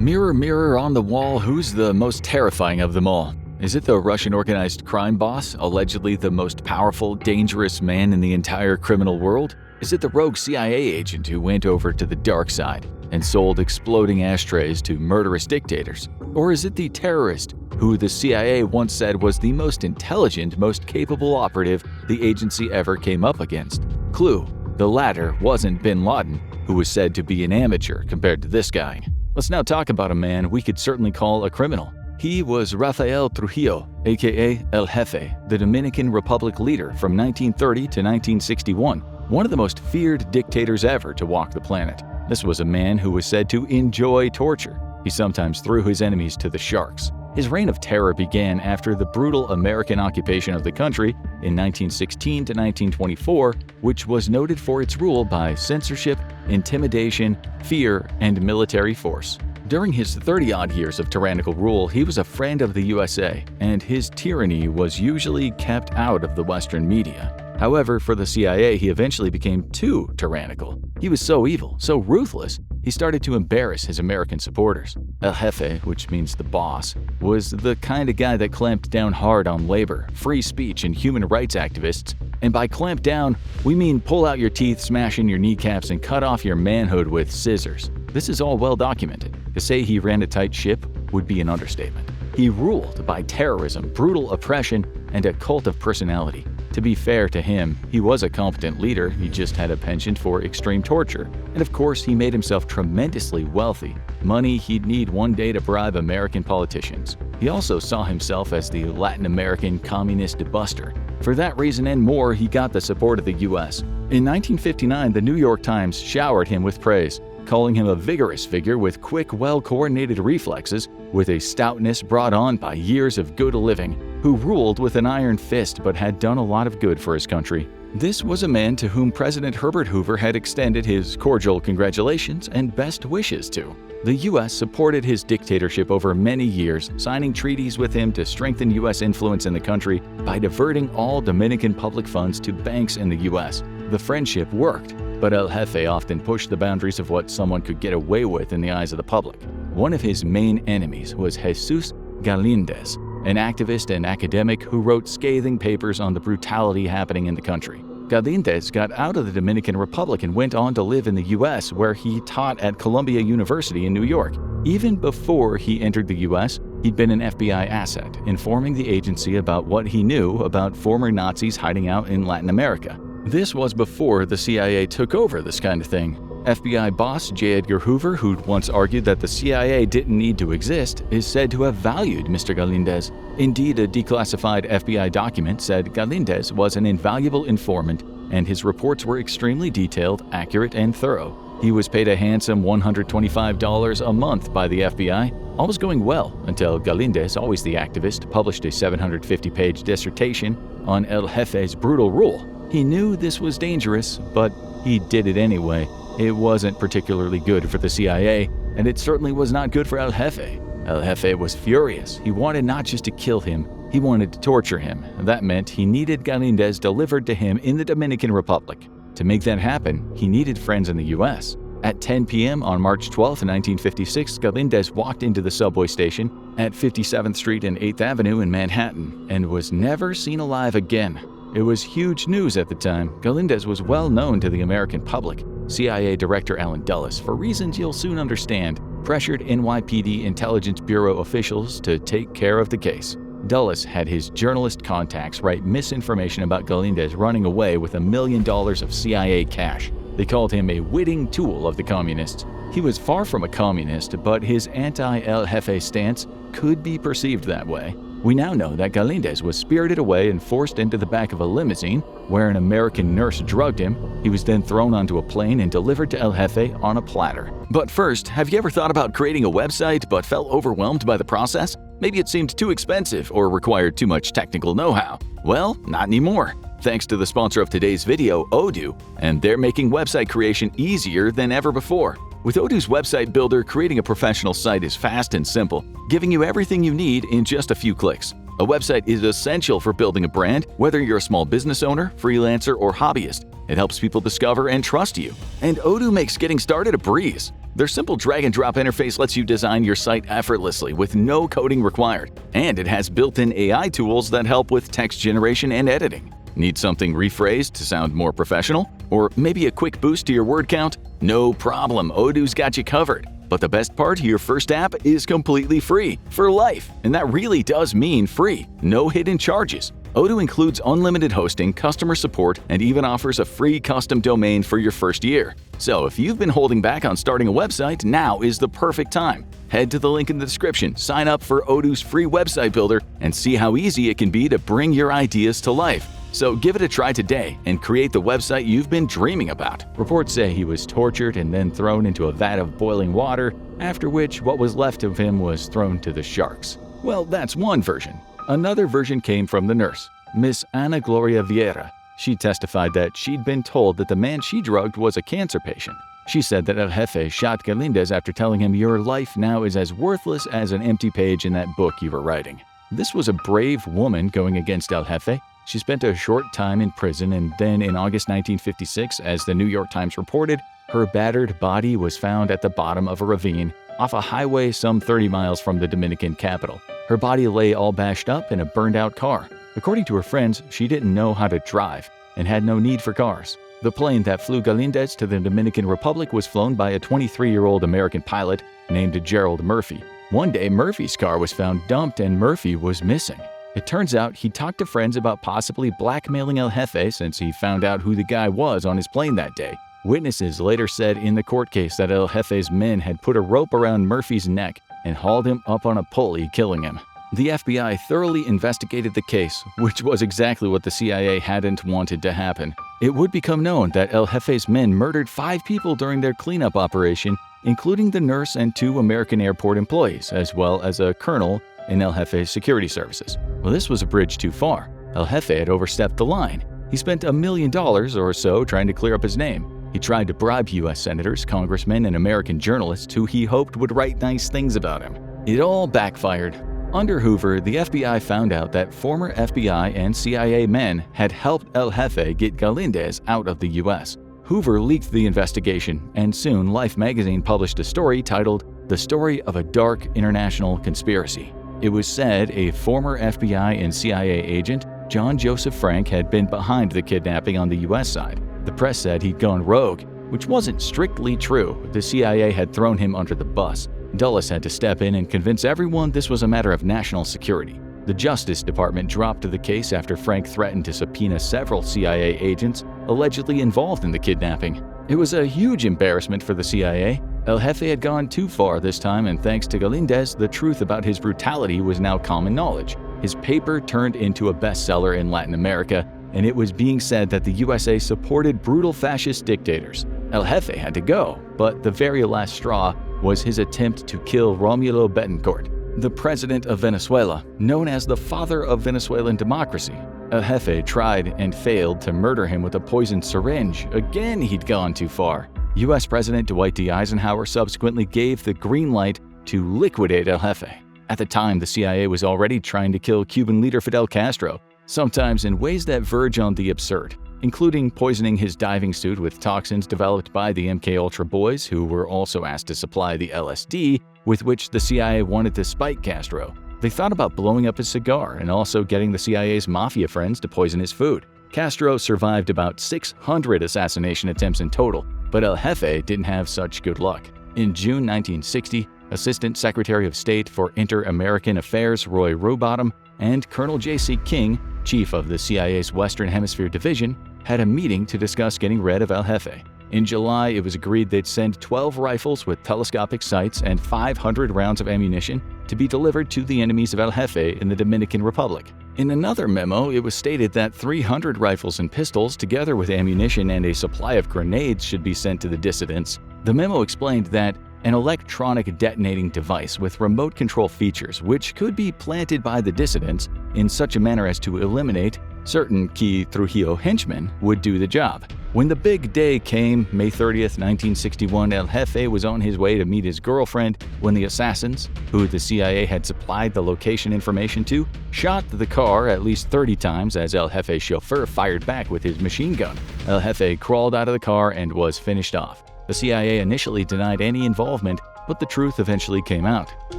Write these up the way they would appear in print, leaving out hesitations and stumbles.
Mirror, mirror on the wall, who's the most terrifying of them all? Is it the Russian organized crime boss, allegedly the most powerful, dangerous man in the entire criminal world? Is it the rogue CIA agent who went over to the dark side and sold exploding ashtrays to murderous dictators? Or is it the terrorist who the CIA once said was the most intelligent, most capable operative the agency ever came up against? Clue: the latter wasn't bin Laden, who was said to be an amateur compared to this guy. Let's now talk about a man we could certainly call a criminal. He was Rafael Trujillo, aka El Jefe, the Dominican Republic leader from 1930 to 1961, one of the most feared dictators ever to walk the planet. This was a man who was said to enjoy torture. He sometimes threw his enemies to the sharks. His reign of terror began after the brutal American occupation of the country in 1916 to 1924, which was noted for its rule by censorship, intimidation, fear, and military force. During his 30-odd years of tyrannical rule, he was a friend of the USA, and his tyranny was usually kept out of the Western media. However, for the CIA, he eventually became too tyrannical. He was so evil, so ruthless, he started to embarrass his American supporters. El Jefe, which means the boss, was the kind of guy that clamped down hard on labor, free speech, and human rights activists. And by clamp down, we mean pull out your teeth, smash in your kneecaps, and cut off your manhood with scissors. This is all well documented. To say he ran a tight ship would be an understatement. He ruled by terrorism, brutal oppression, and a cult of personality. To be fair to him, he was a competent leader, he just had a penchant for extreme torture. And of course, he made himself tremendously wealthy, money he'd need one day to bribe American politicians. He also saw himself as the Latin American communist buster. For that reason and more, he got the support of the US. In 1959, the New York Times showered him with praise, calling him a vigorous figure with quick, well-coordinated reflexes, with a stoutness brought on by years of good living, who ruled with an iron fist but had done a lot of good for his country. This was a man to whom President Herbert Hoover had extended his cordial congratulations and best wishes to. The U.S. supported his dictatorship over many years, signing treaties with him to strengthen U.S. influence in the country by diverting all Dominican public funds to banks in the U.S. The friendship worked, but El Jefe often pushed the boundaries of what someone could get away with in the eyes of the public. One of his main enemies was Jesus Galindez, an activist and academic who wrote scathing papers on the brutality happening in the country. Galindez got out of the Dominican Republic and went on to live in the U.S., where he taught at Columbia University in New York. Even before he entered the U.S., he'd been an FBI asset, informing the agency about what he knew about former Nazis hiding out in Latin America. This was before the CIA took over this kind of thing. FBI boss J. Edgar Hoover, who'd once argued that the CIA didn't need to exist, is said to have valued Mr. Galindez. Indeed, a declassified FBI document said Galindez was an invaluable informant, and his reports were extremely detailed, accurate, and thorough. He was paid a handsome $125 a month by the FBI. All was going well until Galindez, always the activist, published a 750-page dissertation on El Jefe's brutal rule. He knew this was dangerous, but he did it anyway. It wasn't particularly good for the CIA, and it certainly was not good for El Jefe. El Jefe was furious. He wanted not just to kill him, he wanted to torture him. That meant he needed Galindez delivered to him in the Dominican Republic. To make that happen, he needed friends in the US. At 10 p.m. on March 12, 1956, Galindez walked into the subway station at 57th Street and 8th Avenue in Manhattan and was never seen alive again. It was huge news at the time. Galindez was well known to the American public. CIA Director Allen Dulles, for reasons you'll soon understand, pressured NYPD Intelligence Bureau officials to take care of the case. Dulles had his journalist contacts write misinformation about Galindez running away with $1 million of CIA cash. They called him a witting tool of the communists. He was far from a communist, but his anti-El Jefe stance could be perceived that way. We now know that Galindez was spirited away and forced into the back of a limousine, where an American nurse drugged him. He was then thrown onto a plane and delivered to El Jefe on a platter. But first, have you ever thought about creating a website but felt overwhelmed by the process? Maybe it seemed too expensive or required too much technical know-how. Well, not anymore. Thanks to the sponsor of today's video, Odoo, and they're making website creation easier than ever before. With Odoo's website builder, creating a professional site is fast and simple, giving you everything you need in just a few clicks. A website is essential for building a brand, whether you're a small business owner, freelancer, or hobbyist. It helps people discover and trust you. And Odoo makes getting started a breeze. Their simple drag-and-drop interface lets you design your site effortlessly with no coding required. And it has built-in AI tools that help with text generation and editing. Need something rephrased to sound more professional? Or maybe a quick boost to your word count? No problem, Odoo's got you covered. But the best part, your first app is completely free, for life. And that really does mean free, no hidden charges. Odoo includes unlimited hosting, customer support, and even offers a free custom domain for your first year. So if you've been holding back on starting a website, now is the perfect time. Head to the link in the description, sign up for Odoo's free website builder, and see how easy it can be to bring your ideas to life. So give it a try today and create the website you've been dreaming about. Reports say he was tortured and then thrown into a vat of boiling water, after which what was left of him was thrown to the sharks. Well, that's one version. Another version came from the nurse, Miss Ana Gloria Vieira. She testified that she'd been told that the man she drugged was a cancer patient. She said that El Jefe shot Galindez after telling him, "Your life now is as worthless as an empty page in that book you were writing." This was a brave woman going against El Jefe. She spent a short time in prison, and then in August 1956, as the New York Times reported, her battered body was found at the bottom of a ravine off a highway some 30 miles from the Dominican capital. Her body lay all bashed up in a burned-out car. According to her friends, she didn't know how to drive and had no need for cars. The plane that flew Galindez to the Dominican Republic was flown by a 23-year-old American pilot named Gerald Murphy. One day, Murphy's car was found dumped and Murphy was missing. It turns out he talked to friends about possibly blackmailing El Jefe since he found out who the guy was on his plane that day. Witnesses later said in the court case that El Jefe's men had put a rope around Murphy's neck and hauled him up on a pulley, killing him. The FBI thoroughly investigated the case, which was exactly what the CIA hadn't wanted to happen. It would become known that El Jefe's men murdered 5 people during their cleanup operation, including the nurse and 2 American airport employees, as well as a colonel in El Jefe's security services. Well, this was a bridge too far. El Jefe had overstepped the line. He spent $1 million or so trying to clear up his name. He tried to bribe U.S. senators, congressmen, and American journalists who he hoped would write nice things about him. It all backfired. Under Hoover, the FBI found out that former FBI and CIA men had helped El Jefe get Galindez out of the U.S. Hoover leaked the investigation, and soon Life magazine published a story titled "The Story of a Dark International Conspiracy." It was said a former FBI and CIA agent, John Joseph Frank, had been behind the kidnapping on the U.S. side. The press said he'd gone rogue, which wasn't strictly true. The CIA had thrown him under the bus. Dulles had to step in and convince everyone this was a matter of national security. The Justice Department dropped the case after Frank threatened to subpoena several CIA agents allegedly involved in the kidnapping. It was a huge embarrassment for the CIA. El Jefe had gone too far this time, and thanks to Galindez, the truth about his brutality was now common knowledge. His paper turned into a bestseller in Latin America, and it was being said that the USA supported brutal fascist dictators. El Jefe had to go, but the very last straw was his attempt to kill Romulo Betancourt, the president of Venezuela, known as the father of Venezuelan democracy. El Jefe tried and failed to murder him with a poisoned syringe. Again, he'd gone too far. U.S. President Dwight D. Eisenhower subsequently gave the green light to liquidate El Jefe. At the time, the CIA was already trying to kill Cuban leader Fidel Castro, sometimes in ways that verge on the absurd, including poisoning his diving suit with toxins developed by the MKUltra boys, who were also asked to supply the LSD with which the CIA wanted to spike Castro. They thought about blowing up his cigar and also getting the CIA's mafia friends to poison his food. Castro survived about 600 assassination attempts in total, but El Jefe didn't have such good luck. In June 1960, Assistant Secretary of State for Inter-American Affairs Roy Rowbottom and Colonel J.C. King, chief of the CIA's Western Hemisphere Division, had a meeting to discuss getting rid of El Jefe. In July, it was agreed they'd send 12 rifles with telescopic sights and 500 rounds of ammunition to be delivered to the enemies of El Jefe in the Dominican Republic. In another memo, it was stated that 300 rifles and pistols, together with ammunition and a supply of grenades, should be sent to the dissidents. The memo explained that an electronic detonating device with remote control features, which could be planted by the dissidents in such a manner as to eliminate Certain key Trujillo henchmen would do the job. When the big day came, May 30th, 1961, El Jefe was on his way to meet his girlfriend when the assassins, who the CIA had supplied the location information to, shot the car at least 30 times as El Jefe's chauffeur fired back with his machine gun. El Jefe crawled out of the car and was finished off. The CIA initially denied any involvement, but the truth eventually came out.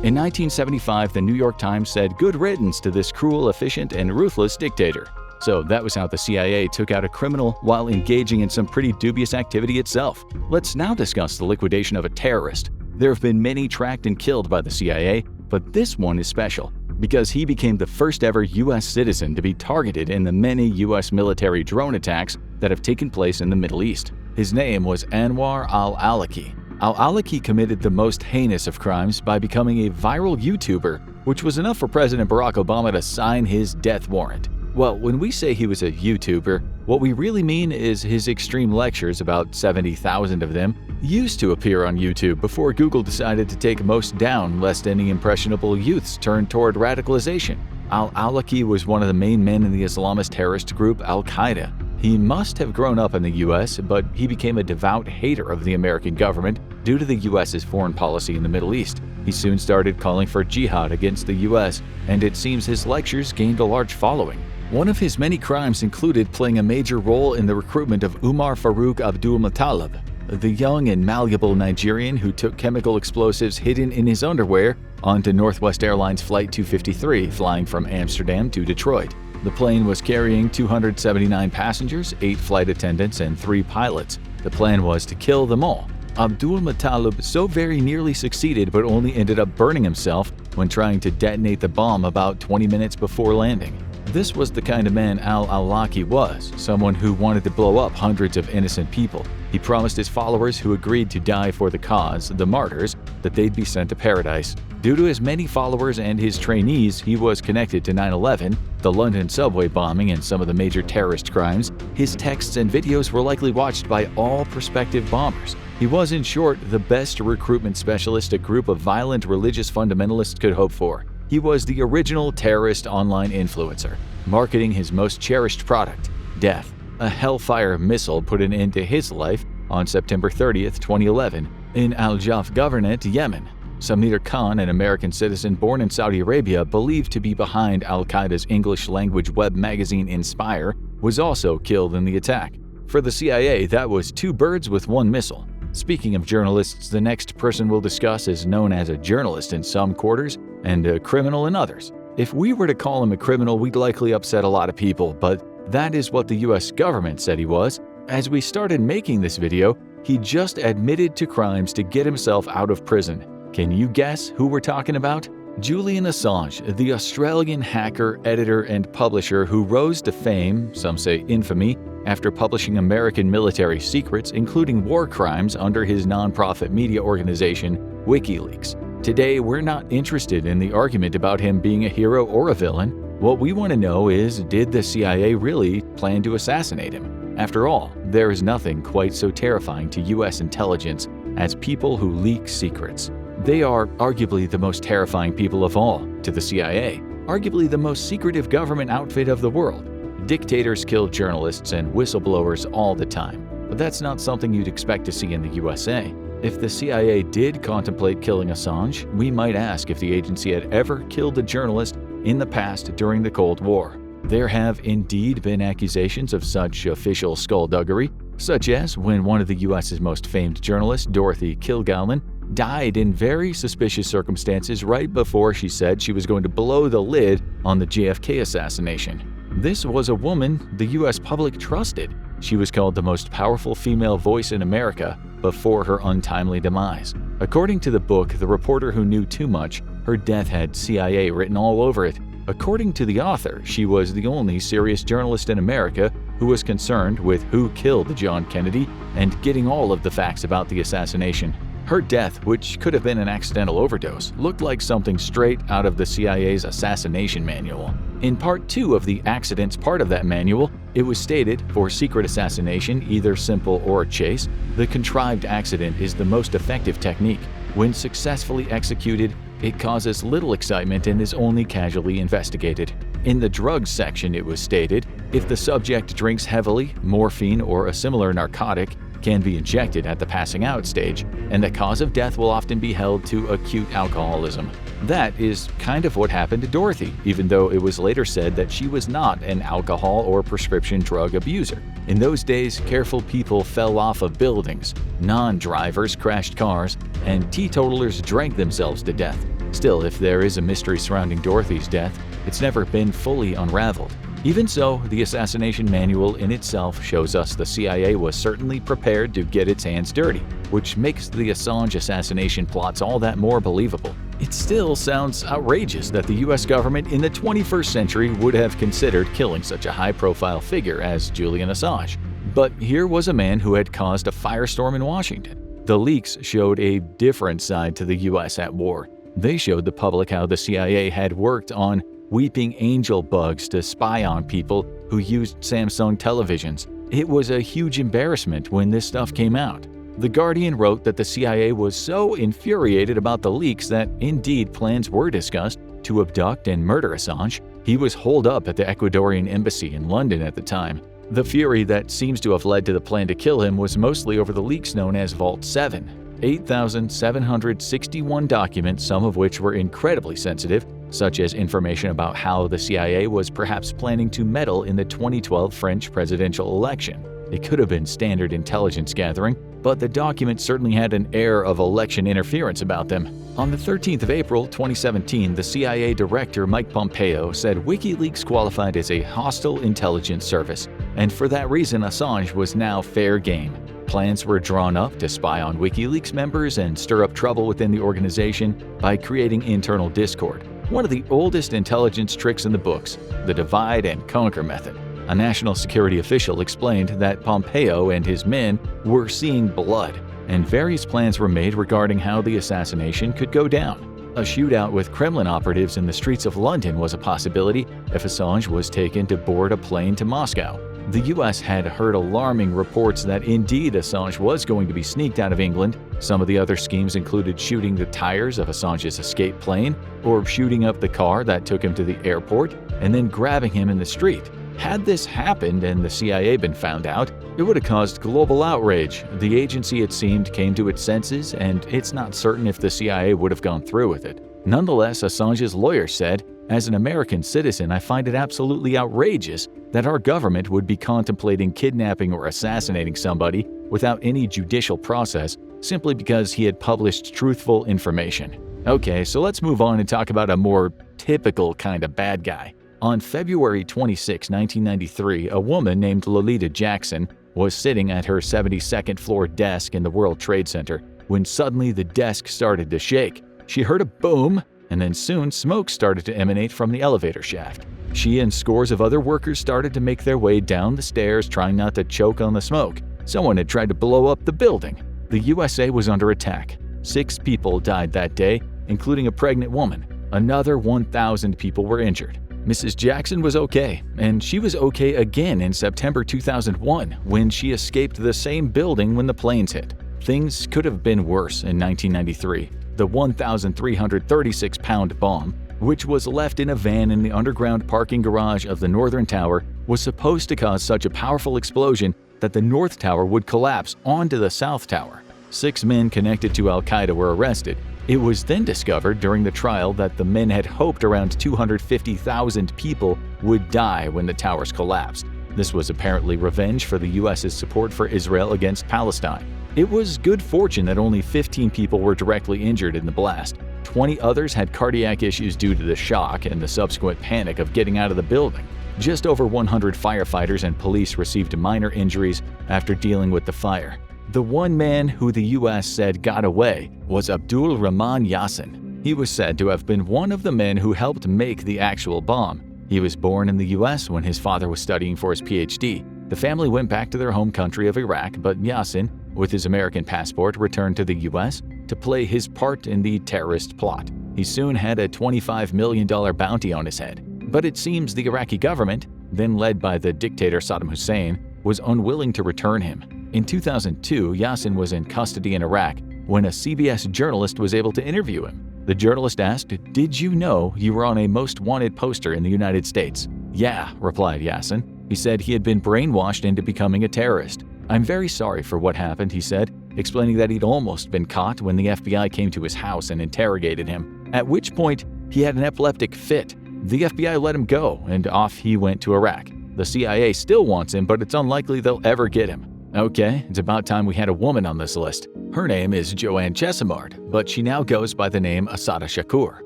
In 1975, the New York Times said, "Good riddance to this cruel, efficient, and ruthless dictator." So that was how the CIA took out a criminal while engaging in some pretty dubious activity itself. Let's now discuss the liquidation of a terrorist. There have been many tracked and killed by the CIA, but this one is special because he became the first ever U.S. citizen to be targeted in the many U.S. military drone attacks that have taken place in the Middle East. His name was Anwar Al-Awlaki. Al-Awlaki committed the most heinous of crimes by becoming a viral YouTuber, which was enough for President Barack Obama to sign his death warrant. Well, when we say he was a YouTuber, what we really mean is his extreme lectures, about 70,000 of them, used to appear on YouTube before Google decided to take most down lest any impressionable youths turned toward radicalization. Al-Awlaki was one of the main men in the Islamist terrorist group Al-Qaeda. He must have grown up in the U.S., but he became a devout hater of the American government due to the U.S.'s foreign policy in the Middle East. He soon started calling for jihad against the U.S., and it seems his lectures gained a large following. One of his many crimes included playing a major role in the recruitment of Umar Farouk Abdul Muttalib, the young and malleable Nigerian who took chemical explosives hidden in his underwear onto Northwest Airlines Flight 253 flying from Amsterdam to Detroit. The plane was carrying 279 passengers, 8 flight attendants, and 3 pilots. The plan was to kill them all. Abdul Muttalib so very nearly succeeded but only ended up burning himself when trying to detonate the bomb about 20 minutes before landing. This was the kind of man Al-Awlaki was, someone who wanted to blow up hundreds of innocent people. He promised his followers who agreed to die for the cause, the martyrs, that they'd be sent to paradise. Due to his many followers and his trainees, he was connected to 9/11, the London subway bombing, and some of the major terrorist crimes. His texts and videos were likely watched by all prospective bombers. He was, in short, the best recruitment specialist a group of violent religious fundamentalists could hope for. He was the original terrorist online influencer, marketing his most cherished product, death. A Hellfire missile put an end to his life on September 30th, 2011, in Al-Jaf Governorate, Yemen. Samir Khan, an American citizen born in Saudi Arabia, believed to be behind Al-Qaeda's English-language web magazine Inspire, was also killed in the attack. For the CIA, that was 2 birds with 1 missile. Speaking of journalists, the next person we'll discuss is known as a journalist in some quarters and a criminal in others. If we were to call him a criminal, we'd likely upset a lot of people, but that is what the US government said he was. As we started making this video, he just admitted to crimes to get himself out of prison. Can you guess who we're talking about? Julian Assange, the Australian hacker, editor, and publisher who rose to fame, some say infamy, after publishing American military secrets, including war crimes, under his nonprofit media organization, WikiLeaks. Today, we're not interested in the argument about him being a hero or a villain. What we want to know is, did the CIA really plan to assassinate him? After all, there is nothing quite so terrifying to US intelligence as people who leak secrets. They are arguably the most terrifying people of all to the CIA, arguably the most secretive government outfit of the world. Dictators kill journalists and whistleblowers all the time, but that's not something you'd expect to see in the USA. If the CIA did contemplate killing Assange, we might ask if the agency had ever killed a journalist in the past during the Cold War. There have indeed been accusations of such official skullduggery, such as when one of the US's most famed journalists, Dorothy Kilgallen, died in very suspicious circumstances right before she said she was going to blow the lid on the JFK assassination. This was a woman the US public trusted. She was called the most powerful female voice in America before her untimely demise. According to the book The Reporter Who Knew Too Much, her death had CIA written all over it. According to the author, she was the only serious journalist in America who was concerned with who killed John Kennedy and getting all of the facts about the assassination. Her death, which could have been an accidental overdose, looked like something straight out of the CIA's assassination manual. In Part 2 of the accidents part of that manual, it was stated, for secret assassination, either simple or chase, the contrived accident is the most effective technique. When successfully executed, it causes little excitement and is only casually investigated. In the drugs section, it was stated, If the subject drinks heavily, morphine or a similar narcotic can be injected at the passing out stage, and the cause of death will often be held to acute alcoholism. That is kind of what happened to Dorothy, even though it was later said that she was not an alcohol or prescription drug abuser. In those days, careful people fell off of buildings, non-drivers crashed cars, and teetotalers drank themselves to death. Still, if there is a mystery surrounding Dorothy's death, it's never been fully unraveled. Even so, the assassination manual in itself shows us the CIA was certainly prepared to get its hands dirty, which makes the Assange assassination plots all that more believable. It still sounds outrageous that the US government in the 21st century would have considered killing such a high-profile figure as Julian Assange. But here was a man who had caused a firestorm in Washington. The leaks showed a different side to the US at war. They showed the public how the CIA had worked on weeping angel bugs to spy on people who used Samsung televisions. It was a huge embarrassment when this stuff came out. The Guardian wrote that the CIA was so infuriated about the leaks that indeed plans were discussed to abduct and murder Assange. He was holed up at the Ecuadorian embassy in London at the time. The fury that seems to have led to the plan to kill him was mostly over the leaks known as Vault 7. 8,761 documents, some of which were incredibly sensitive, such as information about how the CIA was perhaps planning to meddle in the 2012 French presidential election. It could have been standard intelligence gathering, but the documents certainly had an air of election interference about them. On the 13th of April 2017, the CIA director Mike Pompeo said WikiLeaks qualified as a hostile intelligence service, and for that reason Assange was now fair game. Plans were drawn up to spy on WikiLeaks members and stir up trouble within the organization by creating internal discord. One of the oldest intelligence tricks in the books, the divide and conquer method. A national security official explained that Pompeo and his men were seeing blood, and various plans were made regarding how the assassination could go down. A shootout with Kremlin operatives in the streets of London was a possibility if Assange was taken to board a plane to Moscow. The US had heard alarming reports that indeed Assange was going to be sneaked out of England. Some of the other schemes included shooting the tires of Assange's escape plane, or shooting up the car that took him to the airport, and then grabbing him in the street. Had this happened and the CIA been found out, it would have caused global outrage. The agency, it seemed, came to its senses, and it's not certain if the CIA would have gone through with it. Nonetheless, Assange's lawyer said, "As an American citizen, I find it absolutely outrageous that our government would be contemplating kidnapping or assassinating somebody without any judicial process simply because he had published truthful information." Okay, so let's move on and talk about a more typical kind of bad guy. On February 26, 1993, a woman named Lolita Jackson was sitting at her 72nd floor desk in the World Trade Center when suddenly the desk started to shake. She heard a boom, and then soon smoke started to emanate from the elevator shaft. She and scores of other workers started to make their way down the stairs, trying not to choke on the smoke. Someone had tried to blow up the building. The USA was under attack. 6 people died that day, including a pregnant woman. Another 1,000 people were injured. Mrs. Jackson was okay, and she was okay again in September 2001 when she escaped the same building when the planes hit. Things could have been worse in 1993. The 1,336-pound bomb, which was left in a van in the underground parking garage of the Northern Tower, was supposed to cause such a powerful explosion that the North Tower would collapse onto the South Tower. 6 men connected to Al-Qaeda were arrested. It was then discovered during the trial that the men had hoped around 250,000 people would die when the towers collapsed. This was apparently revenge for the US's support for Israel against Palestine. It was good fortune that only 15 people were directly injured in the blast. 20 others had cardiac issues due to the shock and the subsequent panic of getting out of the building. Just over 100 firefighters and police received minor injuries after dealing with the fire. The one man who the US said got away was Abdul Rahman Yassin. He was said to have been one of the men who helped make the actual bomb. He was born in the US when his father was studying for his PhD. The family went back to their home country of Iraq, but Yassin, with his American passport, returned to the US to play his part in the terrorist plot. He soon had a $25 million bounty on his head. But it seems the Iraqi government, then led by the dictator Saddam Hussein, was unwilling to return him. In 2002, Yassin was in custody in Iraq when a CBS journalist was able to interview him. The journalist asked, "Did you know you were on a most wanted poster in the United States?" "Yeah," replied Yassin. He said he had been brainwashed into becoming a terrorist. "I'm very sorry for what happened," he said, explaining that he'd almost been caught when the FBI came to his house and interrogated him, at which point he had an epileptic fit. The FBI let him go, and off he went to Iraq. The CIA still wants him, but it's unlikely they'll ever get him. Okay, it's about time we had a woman on this list. Her name is Joanne Chesimard, but she now goes by the name Assata Shakur.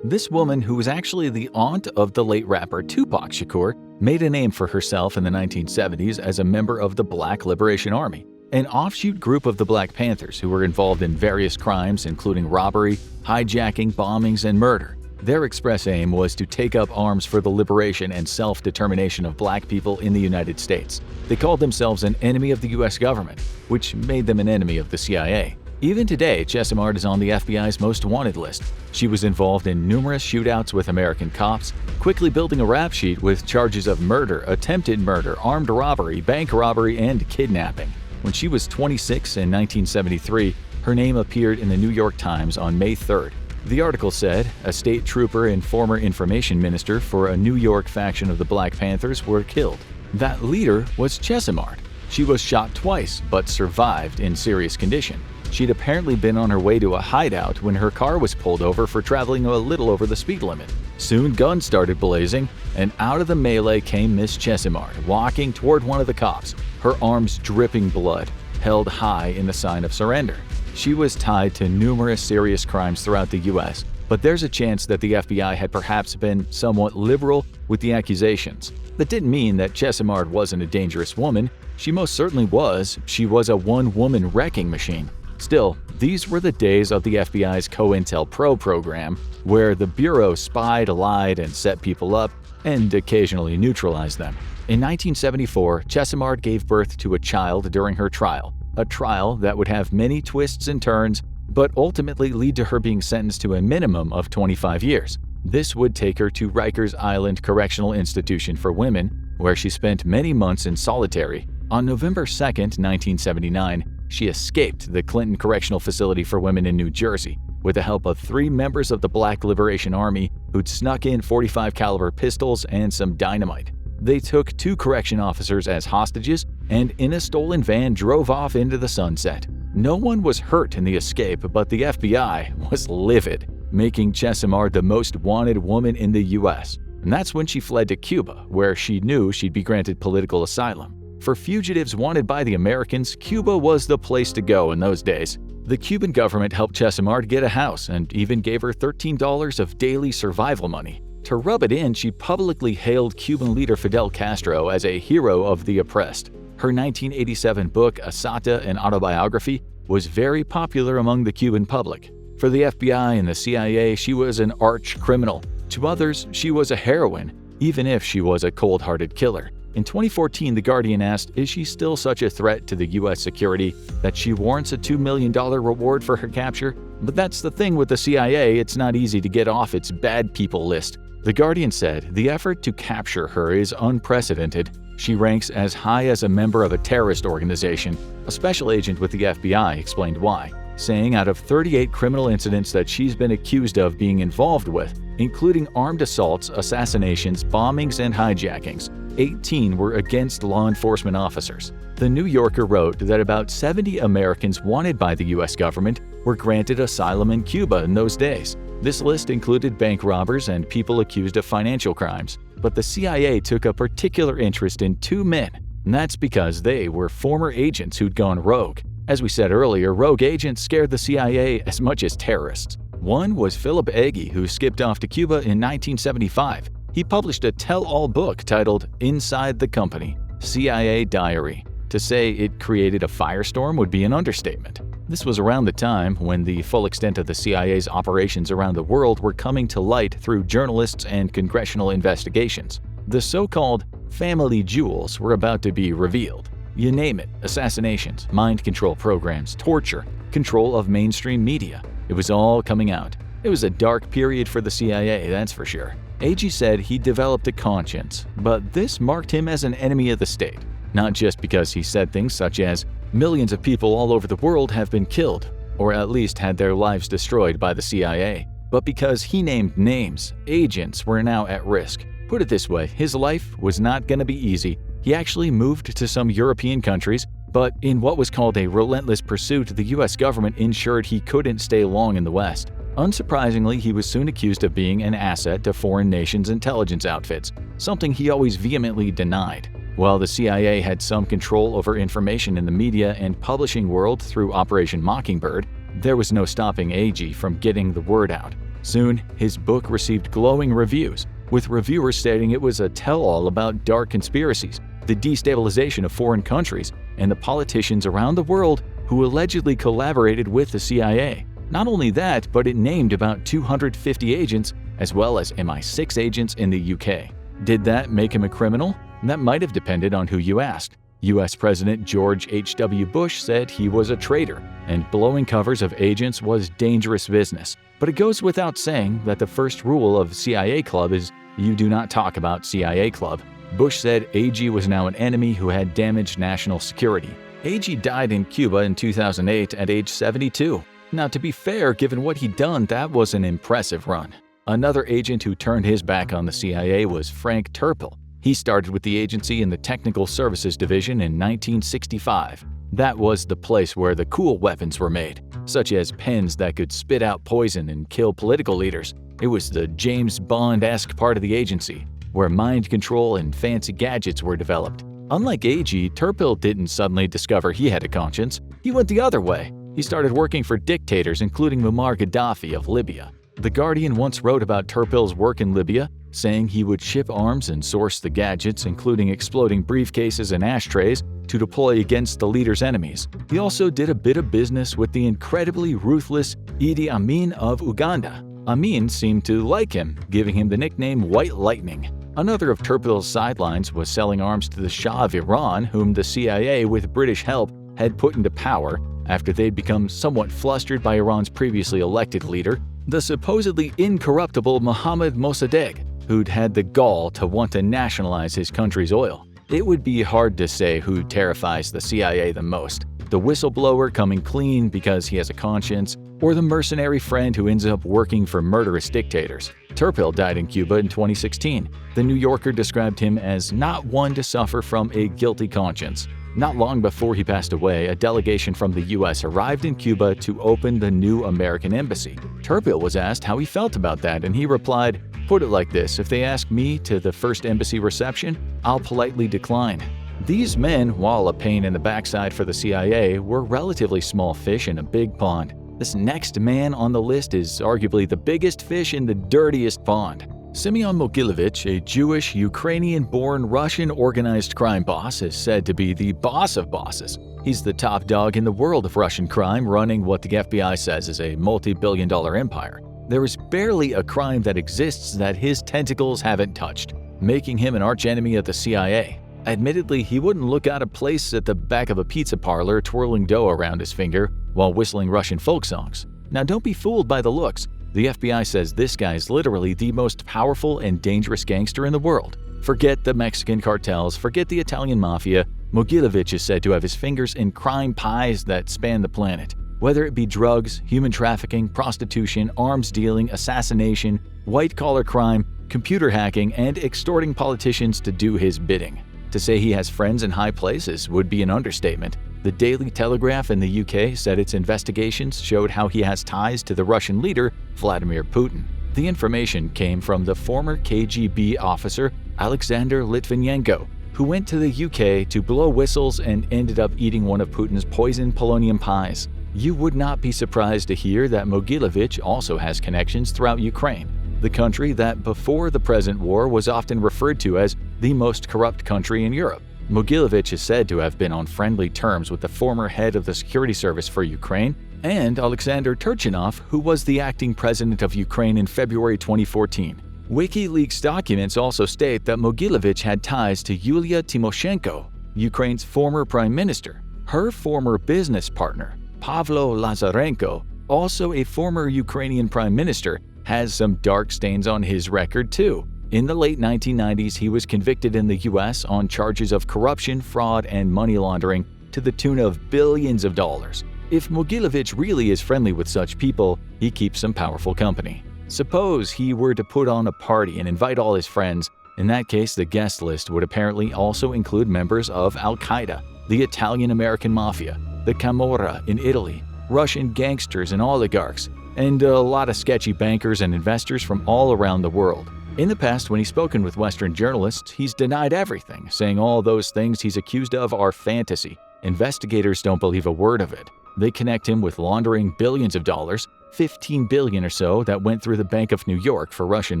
This woman, who was actually the aunt of the late rapper Tupac Shakur, made a name for herself in the 1970s as a member of the Black Liberation Army, an offshoot group of the Black Panthers who were involved in various crimes including robbery, hijacking, bombings, and murder. Their express aim was to take up arms for the liberation and self-determination of Black people in the United States. They called themselves an enemy of the U.S. government, which made them an enemy of the CIA. Even today, Chesimard is on the FBI's most wanted list. She was involved in numerous shootouts with American cops, quickly building a rap sheet with charges of murder, attempted murder, armed robbery, bank robbery, and kidnapping. When she was 26 in 1973, her name appeared in the New York Times on May 3rd. The article said a state trooper and former information minister for a New York faction of the Black Panthers were killed. That leader was Chesimard. She was shot twice, but survived in serious condition. She'd apparently been on her way to a hideout when her car was pulled over for traveling a little over the speed limit. Soon guns started blazing, and out of the melee came Miss Chesimard, walking toward one of the cops, her arms dripping blood, held high in the sign of surrender. She was tied to numerous serious crimes throughout the U.S., but there's a chance that the FBI had perhaps been somewhat liberal with the accusations. That didn't mean that Chesimard wasn't a dangerous woman. She most certainly was. She was a one-woman wrecking machine. Still, these were the days of the FBI's COINTELPRO program, where the Bureau spied, lied, and set people up, and occasionally neutralized them. In 1974, Chesimard gave birth to a child during her trial, a trial that would have many twists and turns, but ultimately lead to her being sentenced to a minimum of 25 years. This would take her to Rikers Island Correctional Institution for Women, where she spent many months in solitary. On November 2, 1979, she escaped the Clinton Correctional Facility for Women in New Jersey with the help of 3 members of the Black Liberation Army who'd snuck in .45 caliber pistols and some dynamite. They took 2 correction officers as hostages and in a stolen van drove off into the sunset. No one was hurt in the escape, but the FBI was livid, making Chesimard the most wanted woman in the U.S. And that's when she fled to Cuba, where she knew she'd be granted political asylum. For fugitives wanted by the Americans, Cuba was the place to go in those days. The Cuban government helped Chesimard get a house and even gave her $13 of daily survival money. To rub it in, she publicly hailed Cuban leader Fidel Castro as a hero of the oppressed. Her 1987 book, Assata, an Autobiography, was very popular among the Cuban public. For the FBI and the CIA, she was an arch criminal. To others, she was a heroine, even if she was a cold-hearted killer. In 2014, The Guardian asked, is she still such a threat to the U.S. security that she warrants a $2 million reward for her capture? But that's the thing with the CIA, it's not easy to get off its bad people list. The Guardian said the effort to capture her is unprecedented. She ranks as high as a member of a terrorist organization. A special agent with the FBI explained why, saying out of 38 criminal incidents that she's been accused of being involved with, including armed assaults, assassinations, bombings, and hijackings, 18 were against law enforcement officers. The New Yorker wrote that about 70 Americans wanted by the U.S. government were granted asylum in Cuba in those days. This list included bank robbers and people accused of financial crimes. But the CIA took a particular interest in 2 men, and that's because they were former agents who'd gone rogue. As we said earlier, rogue agents scared the CIA as much as terrorists. One was Philip Agee, who skipped off to Cuba in 1975. He published a tell-all book titled Inside the Company, CIA Diary. To say it created a firestorm would be an understatement. This was around the time when the full extent of the CIA's operations around the world were coming to light through journalists and congressional investigations. The so-called family jewels were about to be revealed. You name it, assassinations, mind control programs, torture, control of mainstream media. It was all coming out. It was a dark period for the CIA, that's for sure. Agee said he developed a conscience, but this marked him as an enemy of the state. Not just because he said things such as, millions of people all over the world have been killed, or at least had their lives destroyed by the CIA, but because he named names, agents were now at risk. Put it this way, his life was not going to be easy. He actually moved to some European countries, but in what was called a relentless pursuit, the US government ensured he couldn't stay long in the West. Unsurprisingly, he was soon accused of being an asset to foreign nations' intelligence outfits, something he always vehemently denied. While the CIA had some control over information in the media and publishing world through Operation Mockingbird, there was no stopping Agee from getting the word out. Soon, his book received glowing reviews, with reviewers stating it was a tell-all about dark conspiracies, the destabilization of foreign countries, and the politicians around the world who allegedly collaborated with the CIA. Not only that, but it named about 250 agents, as well as MI6 agents in the UK. Did that make him a criminal? That might have depended on who you asked. US President George H.W. Bush said he was a traitor, and blowing covers of agents was dangerous business. But it goes without saying that the first rule of CIA Club is you do not talk about CIA Club. Bush said Agee was now an enemy who had damaged national security. Agee died in Cuba in 2008 at age 72. Now, to be fair, given what he'd done, that was an impressive run. Another agent who turned his back on the CIA was Frank Terpil. He started with the agency in the Technical Services Division in 1965. That was the place where the cool weapons were made, such as pens that could spit out poison and kill political leaders. It was the James Bond-esque part of the agency, where mind control and fancy gadgets were developed. Unlike Agee, Terpil didn't suddenly discover he had a conscience. He went the other way. He started working for dictators, including Muammar Gaddafi of Libya. The Guardian once wrote about Terpil's work in Libya, saying he would ship arms and source the gadgets, including exploding briefcases and ashtrays, to deploy against the leader's enemies. He also did a bit of business with the incredibly ruthless Idi Amin of Uganda. Amin seemed to like him, giving him the nickname White Lightning. Another of Terpil's sidelines was selling arms to the Shah of Iran, whom the CIA, with British help, had put into power after they'd become somewhat flustered by Iran's previously elected leader, the supposedly incorruptible Mohammad Mossadegh, who'd had the gall to want to nationalize his country's oil. It would be hard to say who terrifies the CIA the most: the whistleblower coming clean because he has a conscience, or the mercenary friend who ends up working for murderous dictators. Terpil died in Cuba in 2016. The New Yorker described him as not one to suffer from a guilty conscience. Not long before he passed away, a delegation from the US arrived in Cuba to open the new American embassy. Terpil was asked how he felt about that, and he replied, "Put it like this, if they ask me to the first embassy reception, I'll politely decline." These men, while a pain in the backside for the CIA, were relatively small fish in a big pond. This next man on the list is arguably the biggest fish in the dirtiest pond. Semyon Mogilevich, a Jewish, Ukrainian-born Russian organized crime boss, is said to be the boss of bosses. He's the top dog in the world of Russian crime, running what the FBI says is a multi-billion-dollar empire. There is barely a crime that exists that his tentacles haven't touched, making him an archenemy of the CIA. Admittedly, he wouldn't look out of place at the back of a pizza parlor twirling dough around his finger while whistling Russian folk songs. Now, don't be fooled by the looks. The FBI says this guy's literally the most powerful and dangerous gangster in the world. Forget the Mexican cartels, forget the Italian mafia. Mogilevich is said to have his fingers in crime pies that span the planet. Whether it be drugs, human trafficking, prostitution, arms dealing, assassination, white-collar crime, computer hacking, and extorting politicians to do his bidding. To say he has friends in high places would be an understatement. The Daily Telegraph in the UK said its investigations showed how he has ties to the Russian leader, Vladimir Putin. The information came from the former KGB officer Alexander Litvinenko, who went to the UK to blow whistles and ended up eating one of Putin's poisoned polonium pies. You would not be surprised to hear that Mogilevich also has connections throughout Ukraine, the country that before the present war was often referred to as the most corrupt country in Europe. Mogilevich is said to have been on friendly terms with the former head of the security service for Ukraine and Alexander Turchinov, who was the acting president of Ukraine in February 2014. WikiLeaks documents also state that Mogilevich had ties to Yulia Tymoshenko, Ukraine's former prime minister. Her former business partner, Pavlo Lazarenko, also a former Ukrainian prime minister, has some dark stains on his record too. In the late 1990s, he was convicted in the US on charges of corruption, fraud, and money laundering to the tune of billions of dollars. If Mogilevich really is friendly with such people, he keeps some powerful company. Suppose he were to put on a party and invite all his friends, In that case, the guest list would apparently also include members of Al-Qaeda, the Italian-American Mafia, the Camorra in Italy, Russian gangsters and oligarchs, and a lot of sketchy bankers and investors from all around the world. In the past, when he's spoken with Western journalists, he's denied everything, saying all those things he's accused of are fantasy. Investigators don't believe a word of it. They connect him with laundering billions of dollars, $15 billion or so that went through the Bank of New York for Russian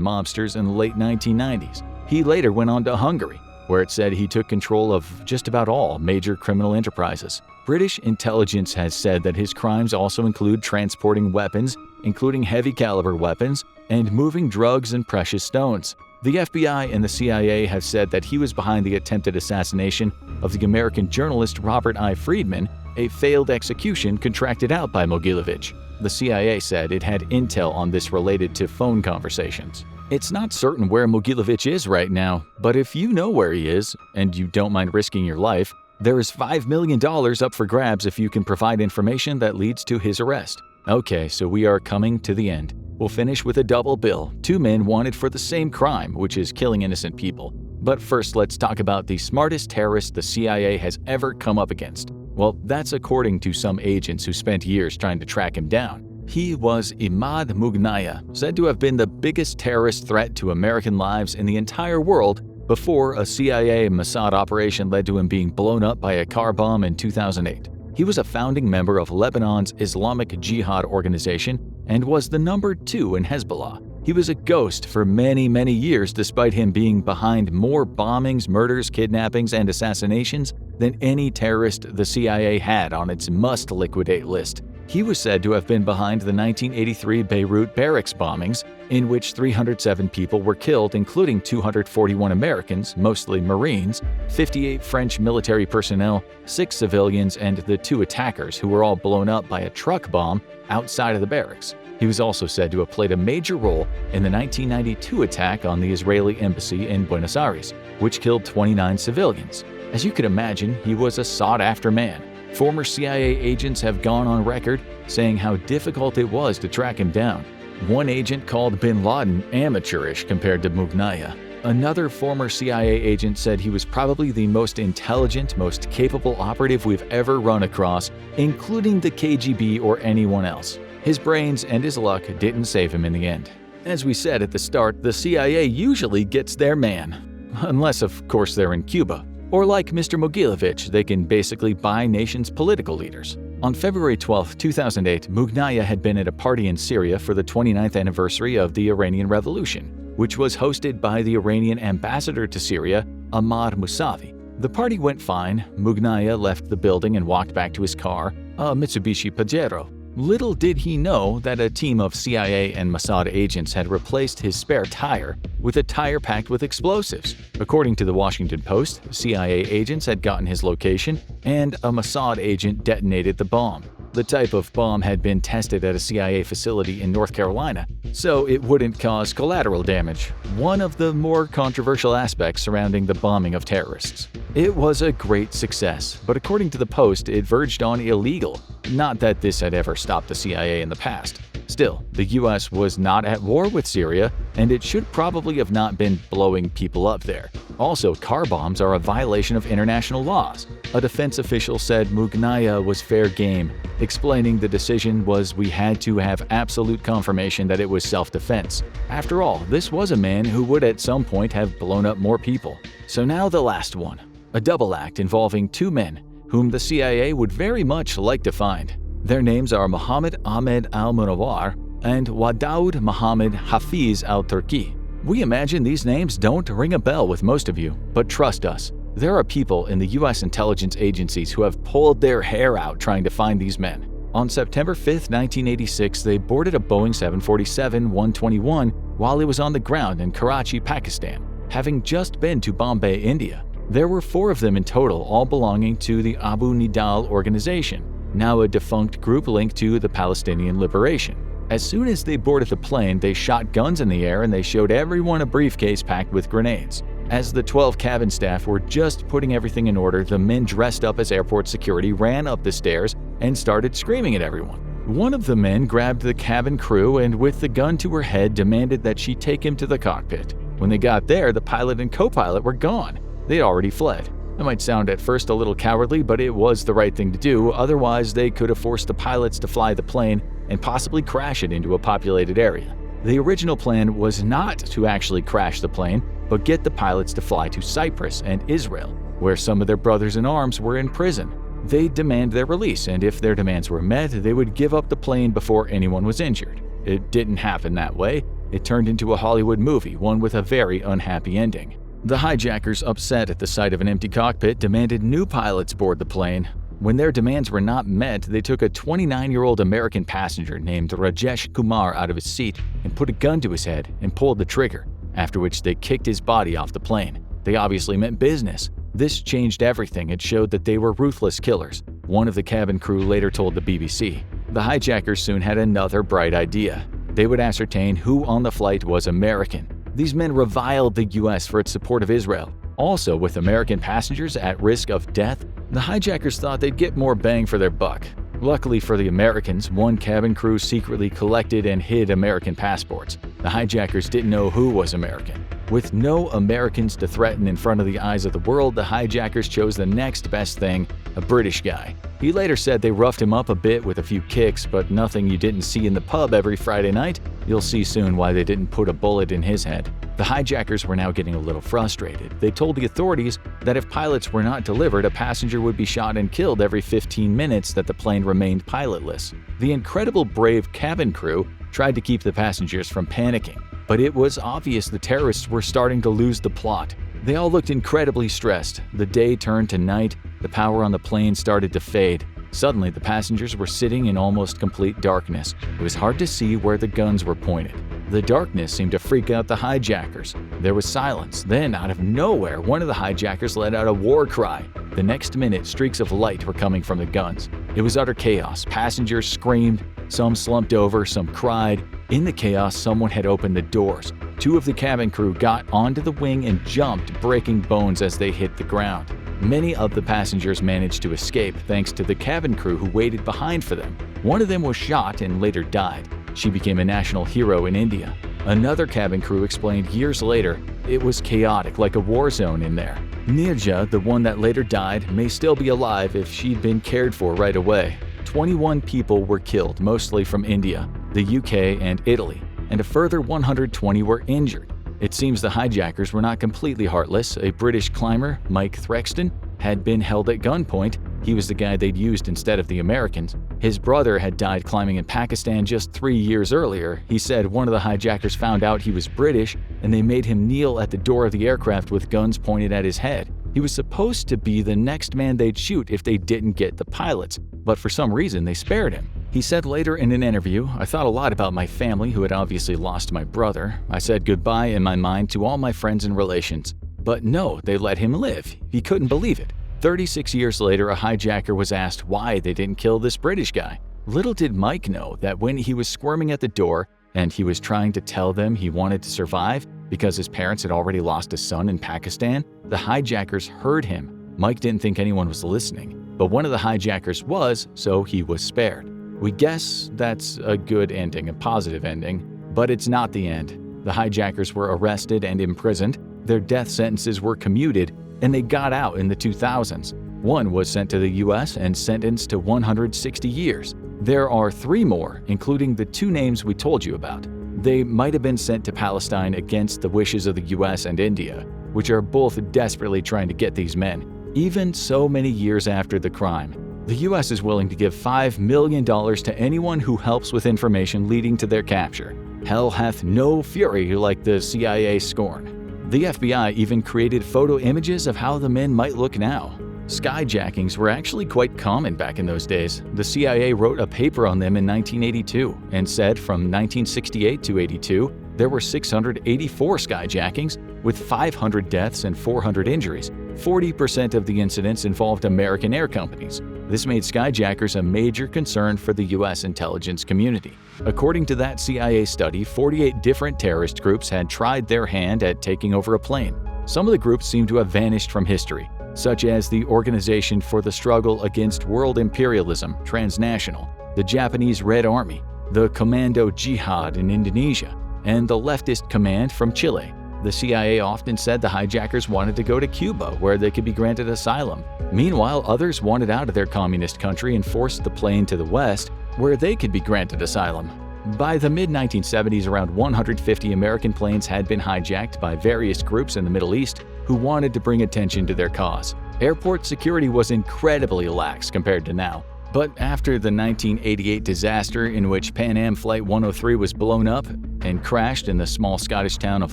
mobsters in the late 1990s. He later went on to Hungary, where it said he took control of just about all major criminal enterprises. British intelligence has said that his crimes also include transporting weapons, including heavy-caliber weapons, and moving drugs and precious stones. The FBI and the CIA have said that he was behind the attempted assassination of the American journalist Robert I. Friedman, a failed execution contracted out by Mogilevich. The CIA said it had intel on this related to phone conversations. It's not certain where Mogilevich is right now, but if you know where he is, and you don't mind risking your life, there is $5 million up for grabs if you can provide information that leads to his arrest. Okay, so we are coming to the end. We'll finish with a double bill, 2 men wanted for the same crime, which is killing innocent people. But first, let's talk about the smartest terrorist the CIA has ever come up against. Well, that's according to some agents who spent years trying to track him down. He was Imad Mughnaya, said to have been the biggest terrorist threat to American lives in the entire world before a CIA Mossad operation led to him being blown up by a car bomb in 2008. He was a founding member of Lebanon's Islamic Jihad organization and was the number 2 in Hezbollah. He was a ghost for many, many years despite him being behind more bombings, murders, kidnappings, and assassinations than any terrorist the CIA had on its must-liquidate list. He was said to have been behind the 1983 Beirut barracks bombings, in which 307 people were killed, including 241 Americans, mostly Marines, 58 French military personnel, 6 civilians, and the 2 attackers who were all blown up by a truck bomb outside of the barracks. He was also said to have played a major role in the 1992 attack on the Israeli embassy in Buenos Aires, which killed 29 civilians. As you can imagine, he was a sought-after man. Former CIA agents have gone on record saying how difficult it was to track him down. One agent called bin Laden amateurish compared to Mughnaya. Another former CIA agent said he was probably the most intelligent, most capable operative we've ever run across, including the KGB or anyone else. His brains and his luck didn't save him in the end. As we said at the start, the CIA usually gets their man. Unless, of course, they're in Cuba. Or like Mr. Mogilevich, they can basically buy nations' political leaders. On February 12, 2008, Mughnaya had been at a party in Syria for the 29th anniversary of the Iranian Revolution, which was hosted by the Iranian ambassador to Syria, Ahmad Mousavi. The party went fine. Mughnaya left the building and walked back to his car, a Mitsubishi Pajero. Little did he know that a team of CIA and Mossad agents had replaced his spare tire with a tire packed with explosives. According to the Washington Post, CIA agents had gotten his location, and a Mossad agent detonated the bomb. The type of bomb had been tested at a CIA facility in North Carolina, so it wouldn't cause collateral damage, one of the more controversial aspects surrounding the bombing of terrorists. It was a great success, but according to the Post, it verged on illegal. Not that this had ever stopped the CIA in the past. Still, the US was not at war with Syria, and it should probably have not been blowing people up there. Also, car bombs are a violation of international laws. A defense official said Mughnaya was fair game, explaining the decision was we had to have absolute confirmation that it was self-defense. After all, this was a man who would at some point have blown up more people. So now the last one. A double act involving 2 men, whom the CIA would very much like to find. Their names are Mohammed Ahmed al-Munawar and Wadaud Mohammed Hafiz al-Turki. We imagine these names don't ring a bell with most of you, but trust us, there are people in the US intelligence agencies who have pulled their hair out trying to find these men. On September 5, 1986, they boarded a Boeing 747-121 while it was on the ground in Karachi, Pakistan, having just been to Bombay, India. There were 4 of them in total, all belonging to the Abu Nidal organization, now a defunct group linked to the Palestinian Liberation. As soon as they boarded the plane, they shot guns in the air and they showed everyone a briefcase packed with grenades. As the 12 cabin staff were just putting everything in order, the men dressed up as airport security ran up the stairs and started screaming at everyone. One of the men grabbed the cabin crew and with the gun to her head demanded that she take him to the cockpit. When they got there, the pilot and co-pilot were gone. They'd already fled. It might sound at first a little cowardly, but it was the right thing to do, otherwise they could have forced the pilots to fly the plane and possibly crash it into a populated area. The original plan was not to actually crash the plane, but get the pilots to fly to Cyprus and Israel, where some of their brothers in arms were in prison. They'd demand their release, and if their demands were met, they would give up the plane before anyone was injured. It didn't happen that way. It turned into a Hollywood movie, one with a very unhappy ending. The hijackers, upset at the sight of an empty cockpit, demanded new pilots board the plane. When their demands were not met, they took a 29-year-old American passenger named Rajesh Kumar out of his seat and put a gun to his head and pulled the trigger, after which they kicked his body off the plane. They obviously meant business. This changed everything. It showed that they were ruthless killers. One of the cabin crew later told the BBC. The hijackers soon had another bright idea. They would ascertain who on the flight was American. These men reviled the US for its support of Israel. Also, with American passengers at risk of death, the hijackers thought they'd get more bang for their buck. Luckily for the Americans, one cabin crew secretly collected and hid American passports. The hijackers didn't know who was American. With no Americans to threaten in front of the eyes of the world, the hijackers chose the next best thing, a British guy. He later said they roughed him up a bit with a few kicks, but nothing you didn't see in the pub every Friday night. You'll see soon why they didn't put a bullet in his head. The hijackers were now getting a little frustrated. They told the authorities that if pilots were not delivered, a passenger would be shot and killed every 15 minutes that the plane remained pilotless. The incredible brave cabin crew tried to keep the passengers from panicking, but it was obvious the terrorists were starting to lose the plot. They all looked incredibly stressed. The day turned to night. The power on the plane started to fade. Suddenly, the passengers were sitting in almost complete darkness. It was hard to see where the guns were pointed. The darkness seemed to freak out the hijackers. There was silence. Then, out of nowhere, one of the hijackers let out a war cry. The next minute, streaks of light were coming from the guns. It was utter chaos. Passengers screamed. Some slumped over, some cried. In the chaos, someone had opened the doors. Two of the cabin crew got onto the wing and jumped, breaking bones as they hit the ground. Many of the passengers managed to escape thanks to the cabin crew who waited behind for them. One of them was shot and later died. She became a national hero in India. Another cabin crew explained years later, it was chaotic, like a war zone in there. Nirja, the one that later died, may still be alive if she'd been cared for right away. 21 people were killed, mostly from India, the UK, and Italy, and a further 120 were injured. It seems the hijackers were not completely heartless. A British climber, Mike Threkston, had been held at gunpoint. He was the guy they'd used instead of the Americans. His brother had died climbing in Pakistan just 3 years earlier. He said one of the hijackers found out he was British, and they made him kneel at the door of the aircraft with guns pointed at his head. He was supposed to be the next man they'd shoot if they didn't get the pilots, but for some reason they spared him. He said later in an interview, "I thought a lot about my family who had obviously lost my brother. I said goodbye in my mind to all my friends and relations. But no, they let him live. He couldn't believe it." 36 years later, a hijacker was asked why they didn't kill this British guy. Little did Mike know that when he was squirming at the door and he was trying to tell them he wanted to survive because his parents had already lost a son in Pakistan, the hijackers heard him. Mike didn't think anyone was listening, but one of the hijackers was, so he was spared. We guess that's a good ending, a positive ending, but it's not the end. The hijackers were arrested and imprisoned, their death sentences were commuted, and they got out in the 2000s. One was sent to the US and sentenced to 160 years. There are 3 more, including the 2 names we told you about. They might have been sent to Palestine against the wishes of the US and India, which are both desperately trying to get these men, even so many years after the crime. The US is willing to give $5 million to anyone who helps with information leading to their capture. Hell hath no fury like the CIA scorn. The FBI even created photo images of how the men might look now. Skyjackings were actually quite common back in those days. The CIA wrote a paper on them in 1982 and said from 1968 to 82, there were 684 skyjackings with 500 deaths and 400 injuries. 40% of the incidents involved American air companies. This made skyjackers a major concern for the U.S. intelligence community. According to that CIA study, 48 different terrorist groups had tried their hand at taking over a plane. Some of the groups seem to have vanished from history, such as the Organization for the Struggle Against World Imperialism, Transnational, the Japanese Red Army, the Commando Jihad in Indonesia, and the Leftist Command from Chile. The CIA often said the hijackers wanted to go to Cuba, where they could be granted asylum. Meanwhile, others wanted out of their communist country and forced the plane to the West, where they could be granted asylum. By the mid-1970s, around 150 American planes had been hijacked by various groups in the Middle East who wanted to bring attention to their cause. Airport security was incredibly lax compared to now. But after the 1988 disaster in which Pan Am Flight 103 was blown up and crashed in the small Scottish town of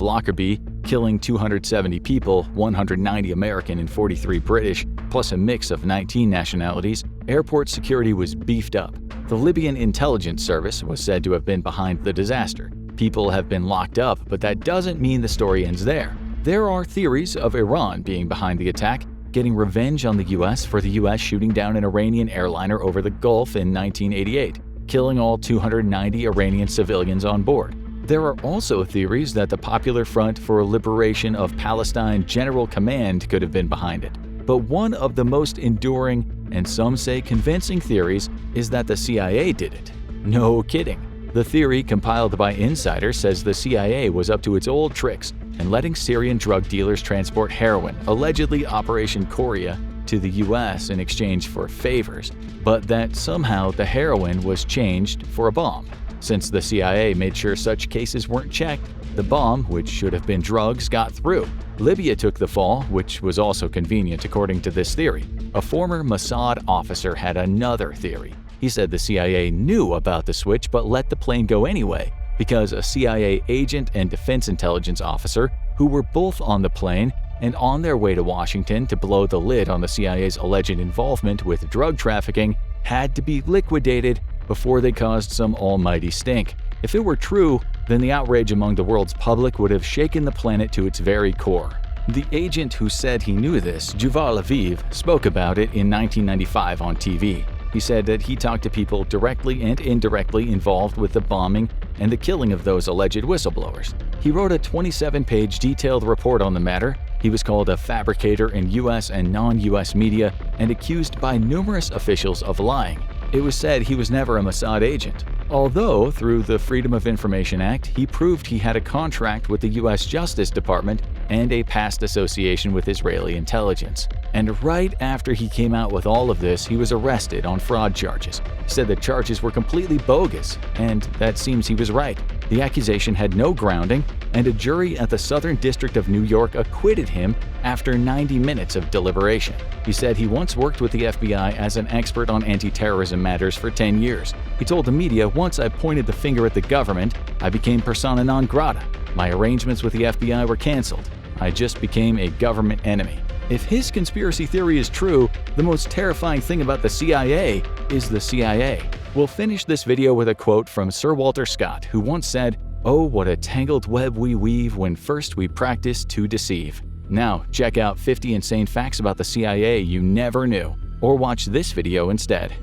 Lockerbie, killing 270 people, 190 American and 43 British, plus a mix of 19 nationalities, airport security was beefed up. The Libyan intelligence service was said to have been behind the disaster. People have been locked up, but that doesn't mean the story ends there. There are theories of Iran being behind the attack, getting revenge on the US for the US shooting down an Iranian airliner over the Gulf in 1988, killing all 290 Iranian civilians on board. There are also theories that the Popular Front for Liberation of Palestine General Command could have been behind it. But one of the most enduring, and some say convincing theories, is that the CIA did it. No kidding. The theory compiled by insiders says the CIA was up to its old tricks and letting Syrian drug dealers transport heroin, allegedly Operation Korea, to the US in exchange for favors, but that somehow the heroin was changed for a bomb. Since the CIA made sure such cases weren't checked, the bomb, which should have been drugs, got through. Libya took the fall, which was also convenient according to this theory. A former Mossad officer had another theory. He said the CIA knew about the switch but let the plane go anyway, because a CIA agent and defense intelligence officer, who were both on the plane and on their way to Washington to blow the lid on the CIA's alleged involvement with drug trafficking, had to be liquidated before they caused some almighty stink. If it were true, then the outrage among the world's public would have shaken the planet to its very core. The agent who said he knew this, Yuval Aviv, spoke about it in 1995 on TV. He said that he talked to people directly and indirectly involved with the bombing and the killing of those alleged whistleblowers. He wrote a 27-page detailed report on the matter. He was called a fabricator in US and non-US media and accused by numerous officials of lying. It was said he was never a Mossad agent, although through the Freedom of Information Act, he proved he had a contract with the US Justice Department and a past association with Israeli intelligence. And right after he came out with all of this, he was arrested on fraud charges. He said the charges were completely bogus, and that seems he was right. The accusation had no grounding, and a jury at the Southern District of New York acquitted him after 90 minutes of deliberation. He said he once worked with the FBI as an expert on anti-terrorism matters for 10 years. He told the media, "Once I pointed the finger at the government, I became persona non grata. My arrangements with the FBI were canceled. I just became a government enemy." If his conspiracy theory is true, the most terrifying thing about the CIA is the CIA. We'll finish this video with a quote from Sir Walter Scott, who once said, "Oh, what a tangled web we weave when first we practice to deceive." Now, check out 50 insane facts about the CIA you never knew, or watch this video instead.